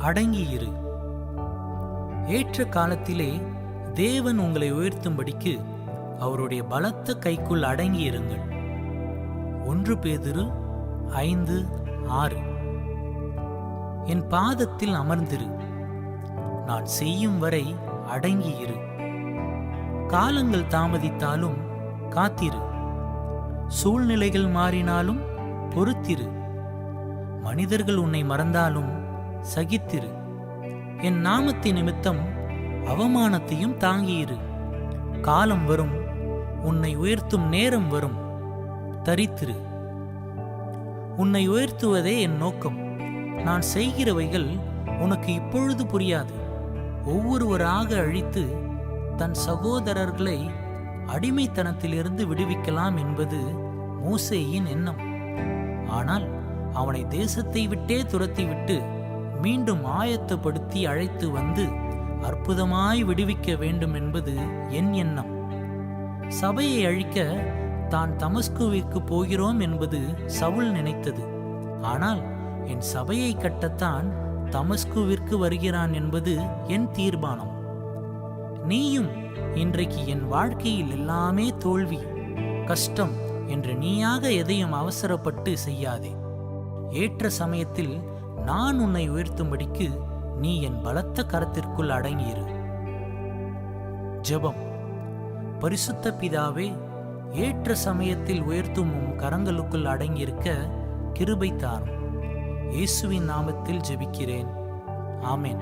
அடங்கியிரு. ஏற்ற காலத்திலே தேவன் உங்களை உயர்த்தும்படிக்கு அவருடைய பலத்த கைக்குள் அடங்கியிருங்கள். 1 பேதுரு 5:6. என் பாதத்தில் அமர்ந்திரு, நான் செய்யும் வரை அடங்கியிரு. காலங்கள் தாமதித்தாலும் காத்திரு, சூழ்நிலைகள் மாறினாலும் பொறுத்திரு. மனிதர்கள் உன்னை மறந்தாலும் சகித்திரு. என் நாமத்தின் நிமித்தம் அவமானத்தையும் தாங்கியிரு. காலம் வரும், உன்னை உயர்த்தும் நேரம் வரும், தரித்திரு. உன்னை உயர்த்துவதே என் நோக்கம். நான் செய்கிறவைகள் உனக்கு இப்பொழுது புரியாது. ஒவ்வொருவராக அழித்து தன் சகோதரர்களை அடிமைத்தனத்திலிருந்து விடுவிக்கலாம் என்பது மோசேயின் எண்ணம். ஆனால் அவனை தேசத்தை விட்டே துரத்திவிட்டு மீண்டும் ஆயத்தப்படுத்தி அழைத்து வந்து அற்புதமாய் விடுவிக்க வேண்டும் என்பது என் எண்ணம். சபையை அழிக்க தான் தமஸ்குவிற்கு போகிறோம் என்பது சவுல் நினைத்தது. ஆனால் என் சபையை கட்டத்தான் தமஸ்குவிற்கு வருகிறான் என்பது என் தீர்மானம். நீயும் இன்றைக்கு என் வாழ்க்கையில் எல்லாமே தோல்வி, கஷ்டம் என்று நீயாக எதையும் அவசரப்பட்டு செய்யாதே. ஏற்ற சமயத்தில் நான் உன்னை உயர்த்தும்படிக்கு நீ என் பலத்த கரத்திற்குள் அடங்கியிரு. ஜெபம். பரிசுத்த பிதாவே, ஏற்ற சமயத்தில் உயர்த்தும் உம் கரங்களுக்குள் அடங்கியிருக்க கிருபை தாரும். இயேசுவின் நாமத்தில் ஜெபிக்கிறேன். ஆமென்.